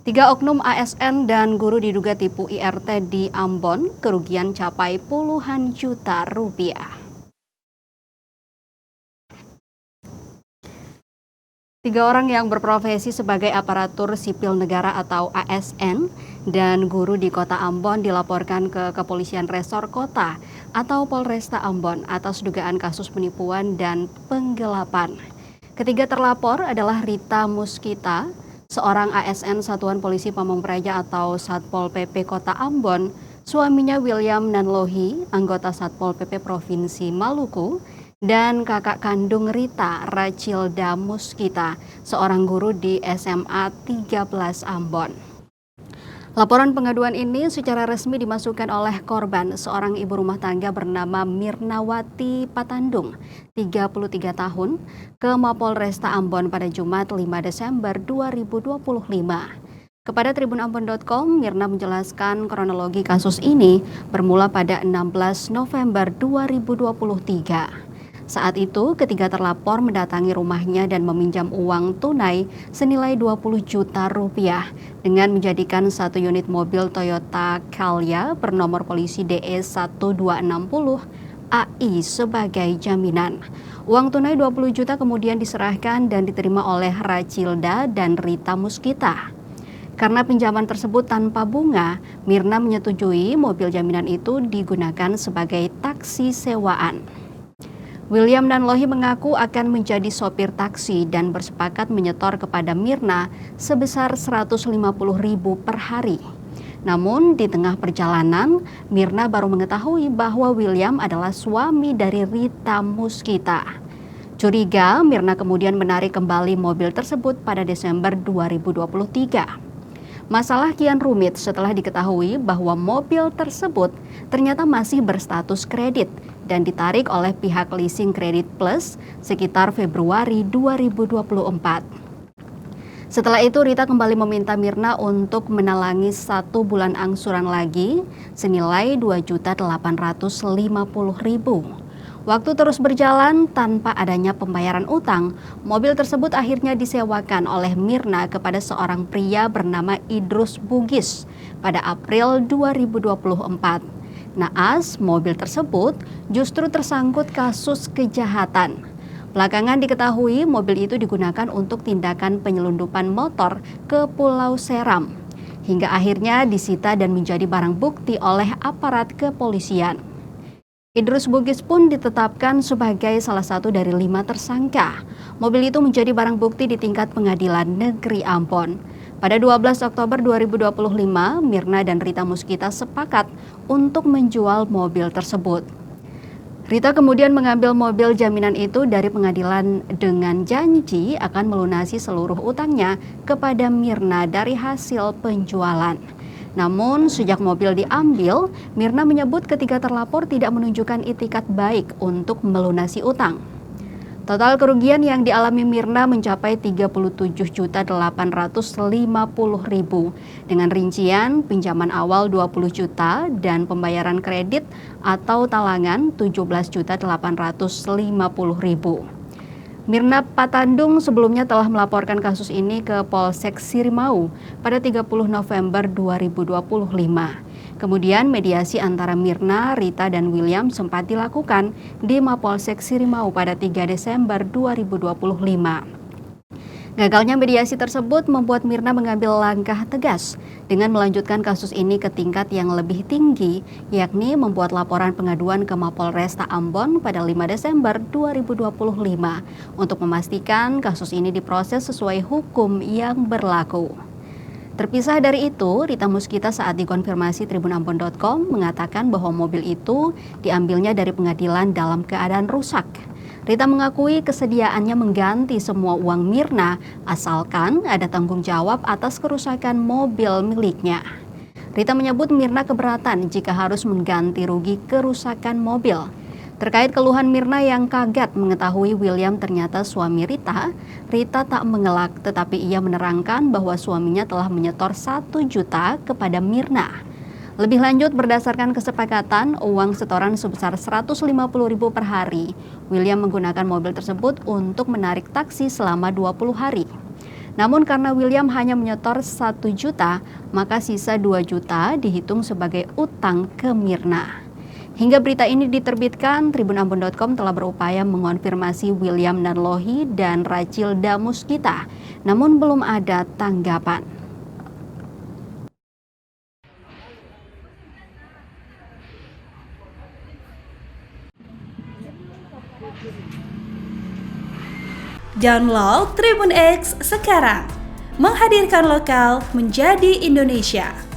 Tiga oknum ASN dan guru diduga tipu IRT di Ambon, kerugian capai puluhan juta rupiah. Tiga orang yang berprofesi sebagai aparatur sipil negara atau ASN dan guru di Kota Ambon dilaporkan ke Kepolisian Resor Kota atau Polresta Ambon atas dugaan kasus penipuan dan penggelapan. Ketiga terlapor adalah Rita Muskita, seorang ASN Satuan Polisi Pamong Praja atau Satpol PP Kota Ambon, suaminya William Nanlohi, anggota Satpol PP Provinsi Maluku, dan kakak kandung Rita, Rachilda Muskita, seorang guru di SMA 13 Ambon. Laporan pengaduan ini secara resmi dimasukkan oleh korban, seorang ibu rumah tangga bernama Mirnawati Patandung, 33 tahun, ke Mapolresta Ambon pada Jumat 5 Desember 2025. Kepada tribunambon.com, Mirna menjelaskan kronologi kasus ini bermula pada 16 November 2023. Saat itu, ketiga terlapor mendatangi rumahnya dan meminjam uang tunai senilai 20 juta rupiah dengan menjadikan satu unit mobil Toyota Calya bernomor polisi DE 1260 AI sebagai jaminan. Uang tunai 20 juta kemudian diserahkan dan diterima oleh Rachilda dan Rita Muskita. Karena pinjaman tersebut tanpa bunga, Mirna menyetujui mobil jaminan itu digunakan sebagai taksi sewaan. William Nanlohi mengaku akan menjadi sopir taksi dan bersepakat menyetor kepada Mirna sebesar 150.000 per hari. Namun di tengah perjalanan, Mirna baru mengetahui bahwa William adalah suami dari Rita Muskita. Curiga, Mirna kemudian menarik kembali mobil tersebut pada Desember 2023. Masalah kian rumit setelah diketahui bahwa mobil tersebut ternyata masih berstatus kredit dan ditarik oleh pihak Leasing Credit Plus sekitar Februari 2024. Setelah itu, Rita kembali meminta Mirna untuk menalangi 1 bulan angsuran lagi senilai 2.850.000. Waktu terus berjalan tanpa adanya pembayaran utang, mobil tersebut akhirnya disewakan oleh Mirna kepada seorang pria bernama Idrus Bugis pada April 2024. Naas, mobil tersebut justru tersangkut kasus kejahatan. Belakangan diketahui mobil itu digunakan untuk tindakan penyelundupan motor ke Pulau Seram, hingga akhirnya disita dan menjadi barang bukti oleh aparat kepolisian. Idrus Bugis pun ditetapkan sebagai salah satu dari 5 tersangka. Mobil itu menjadi barang bukti di tingkat Pengadilan Negeri Ambon. Pada 12 Oktober 2025, Mirna dan Rita Muskita sepakat untuk menjual mobil tersebut. Rita kemudian mengambil mobil jaminan itu dari pengadilan dengan janji akan melunasi seluruh utangnya kepada Mirna dari hasil penjualan. Namun, sejak mobil diambil, Mirna menyebut ketiga terlapor tidak menunjukkan itikat baik untuk melunasi utang. Total kerugian yang dialami Mirna mencapai 37.850.000 dengan rincian pinjaman awal 20 juta dan pembayaran kredit atau talangan 17.850.000. Mirna Patandung sebelumnya telah melaporkan kasus ini ke Polsek Sirimau pada 30 November 2025. Kemudian mediasi antara Mirna, Rita, dan William sempat dilakukan di Mapolsek Sirimau pada 3 Desember 2025. Gagalnya mediasi tersebut membuat Mirna mengambil langkah tegas dengan melanjutkan kasus ini ke tingkat yang lebih tinggi, yakni membuat laporan pengaduan ke Mapolresta Ambon pada 5 Desember 2025 untuk memastikan kasus ini diproses sesuai hukum yang berlaku. Terpisah dari itu, Rita Muskita saat dikonfirmasi tribunambon.com mengatakan bahwa mobil itu diambilnya dari pengadilan dalam keadaan rusak. Rita mengakui kesediaannya mengganti semua uang Mirna asalkan ada tanggung jawab atas kerusakan mobil miliknya. Rita menyebut Mirna keberatan jika harus mengganti rugi kerusakan mobil. Terkait keluhan Mirna yang kaget mengetahui William ternyata suami Rita, Rita tak mengelak tetapi ia menerangkan bahwa suaminya telah menyetor 1 juta kepada Mirna. Lebih lanjut, berdasarkan kesepakatan uang setoran sebesar 150.000 per hari, William menggunakan mobil tersebut untuk menarik taksi selama 20 hari. Namun karena William hanya menyetor 1 juta, maka sisa 2 juta dihitung sebagai utang ke Mirna. Hingga berita ini diterbitkan, tribunambon.com telah berupaya mengonfirmasi William Nanlohi dan Rachilda Muskita, namun belum ada tanggapan. Download Tribun X sekarang, menghadirkan lokal menjadi Indonesia.